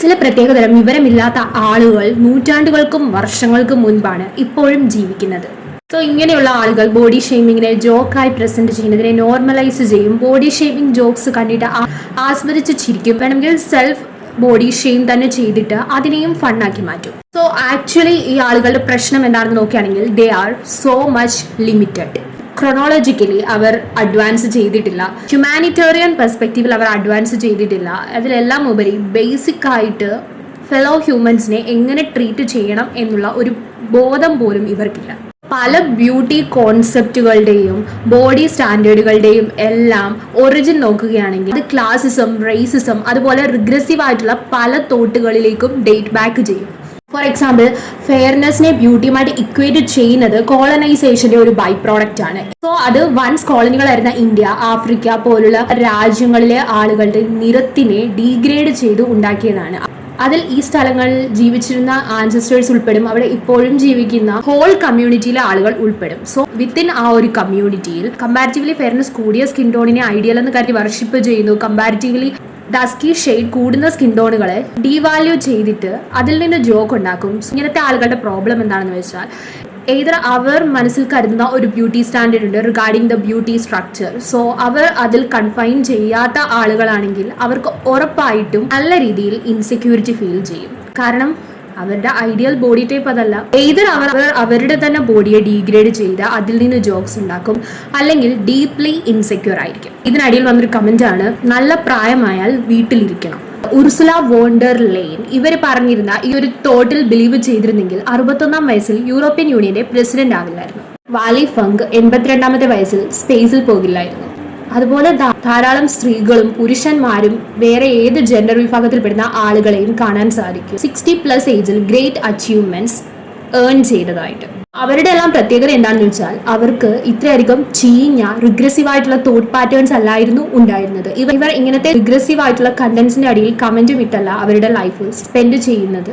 ചില പ്രത്യേകതരം വിവരമില്ലാത്ത ആളുകൾ നൂറ്റാണ്ടുകൾക്കും വർഷങ്ങൾക്കും മുൻപാണ് ഇപ്പോഴും ജീവിക്കുന്നത്. സോ ഇങ്ങനെയുള്ള ആളുകൾ ബോഡി ഷെയ്മിങ്ങിനെ ജോക്കായി പ്രസന്റ് ചെയ്യുന്നതിനെ നോർമലൈസ് ചെയ്യും. ബോഡി ഷെയ്മിങ് ജോക്സ് കണ്ടിട്ട് ആസ്വദിച്ച് ചിരിക്കും. വേണമെങ്കിൽ സെൽഫ് ബോഡി ഷെയിം തന്നെ ചെയ്തിട്ട് അതിനെയും ഫണ്ണാക്കി മാറ്റും. സോ ആക്ച്വലി ഈ ആളുകളുടെ പ്രശ്നം എന്താണെന്ന് നോക്കുകയാണെങ്കിൽ they are so much limited. Chronologically അവർ അഡ്വാൻസ് ചെയ്തിട്ടില്ല. ഹ്യൂമാനിറ്റേറിയൻ പെർസ്പെക്റ്റീവിൽ അവർ അഡ്വാൻസ് ചെയ്തിട്ടില്ല. അതിലെല്ലാം ഉപരി ബേസിക് ആയിട്ട് ഫെലോ ഹ്യൂമൻസിനെ എങ്ങനെ ട്രീറ്റ് ചെയ്യണം എന്നുള്ള ഒരു ബോധം പോലും ഇവർക്കില്ല. പല ബ്യൂട്ടി കോൺസെപ്റ്റുകളുടെയും ബോഡി സ്റ്റാൻഡേർഡുകളുടെയും എല്ലാം ഒറിജിൻ നോക്കുകയാണെങ്കിൽ അത് ക്ലാസിസം, റേസിസം, അതുപോലെ റിഗ്രസീവ് ആയിട്ടുള്ള പല തോട്ടുകളിലേക്കും ഡേറ്റ് ബാക്ക് ചെയ്യും. ഫോർ എക്സാമ്പിൾ, ഫെയർനെസ്സിനെ ബ്യൂട്ടിയുമായിട്ട് ഇക്വേറ്റ് ചെയ്യുന്നത് കോളനൈസേഷന്റെ ഒരു ബൈ പ്രോഡക്റ്റ് ആണ്. സോ അത് വൺസ് കോളനികളായിരുന്ന ഇന്ത്യ, ആഫ്രിക്ക പോലുള്ള രാജ്യങ്ങളിലെ ആളുകളുടെ നിറത്തിനെ ഡീഗ്രേഡ് ചെയ്ത് ഉണ്ടാക്കിയതാണ്. അതിൽ ഈ സ്ഥലങ്ങളിൽ ജീവിച്ചിരുന്ന ആൻസസ്റ്റേഴ്സ് ഉൾപ്പെടും. അവിടെ ഇപ്പോഴും ജീവിക്കുന്ന ഹോൾ കമ്മ്യൂണിറ്റിയിലെ ആളുകൾ ഉൾപ്പെടും. സോ വിത്തിൻ ആ ഒരു കമ്മ്യൂണിറ്റിയിൽ കമ്പാരിറ്റീവ്ലി ഫെയർനെസ് കൂടിയ സ്കിൻ ടോണിനെ ഐഡിയൽ എന്ന് കരുതി വർഷിപ്പ് ചെയ്യുന്നു. കമ്പാരിറ്റീവ്ലി ഡസ്കി ഷെയ്ഡ് കൂടുന്ന സ്കിൻ ടോണുകളെ ഡീവാല്യൂ ചെയ്തിട്ട് അതിൽ നിന്ന് ജോക്ക് ഉണ്ടാക്കും. ഇങ്ങനത്തെ ആളുകളുടെ പ്രോബ്ലം എന്താണെന്ന് വെച്ചാൽ ഏതർ അവർ മനസ്സിൽ കരുതുന്ന ഒരു ബ്യൂട്ടി സ്റ്റാൻഡേർഡ് ഉണ്ട് regarding the beauty structure. So അവർ അതിൽ കൺഫൈൻ ചെയ്യാത്ത ആളുകളാണെങ്കിൽ അവർക്ക് ഉറപ്പായിട്ടും നല്ല രീതിയിൽ ഇൻസെക്യൂരിറ്റി ഫീൽ ചെയ്യും. കാരണം അവരുടെ ഐഡിയൽ ബോഡി ടൈപ്പ് അതല്ല. ഏതർ അവർ അവരുടെ തന്നെ ബോഡിയെ ഡീഗ്രേഡ് ചെയ്ത് അതിൽ നിന്ന് ജോക്സ് ഉണ്ടാക്കും, അല്ലെങ്കിൽ ഡീപ്ലി ഇൻസെക്യൂർ ആയിരിക്കും. ഇതിനിടയിൽ വന്നൊരു കമന്റ് ആണ്, നല്ല പ്രായമായാൽ വീട്ടിലിരിക്കണം. ഉർസുല വോണ്ടർ ലെയ്ൻ ഇവർ പറഞ്ഞിരുന്ന ഈ ഒരു തോട്ടിൽ ബിലീവ് ചെയ്തിരുന്നെങ്കിൽ 61 വയസ്സിൽ യൂറോപ്യൻ യൂണിയന്റെ പ്രസിഡന്റ് ആവില്ലായിരുന്നു. വാലി ഫങ്ക് 82 വയസ്സിൽ സ്പേസിൽ പോകില്ലായിരുന്നു. അതുപോലെ ധാരാളം സ്ത്രീകളും പുരുഷന്മാരും വേറെ ഏത് ജെൻഡർ വിഭാഗത്തിൽപ്പെടുന്ന ആളുകളെയും കാണാൻ സാധിക്കും 60+ ഏജിൽ ഗ്രേറ്റ് അച്ചീവ്മെന്റ്സ് ഏൺ ചെയ്തതായിട്ട്. അവരുടെ എല്ലാം പ്രത്യേകത എന്താണെന്ന് വെച്ചാൽ അവർക്ക് ഇത്രയധികം ചീഞ്ഞ റിഗ്രസീവ് ആയിട്ടുള്ള തോട്ട് പാറ്റേൺസ് അല്ലായിരുന്നു ഉണ്ടായിരുന്നത്. ഇവർ ഇങ്ങനത്തെ റിഗ്രസീവ് ആയിട്ടുള്ള കണ്ടന്റ്സിന്റെ അടിയിൽ കമന്റും ഇട്ടല്ല അവരുടെ ലൈഫ് സ്പെൻഡ് ചെയ്യുന്നത്.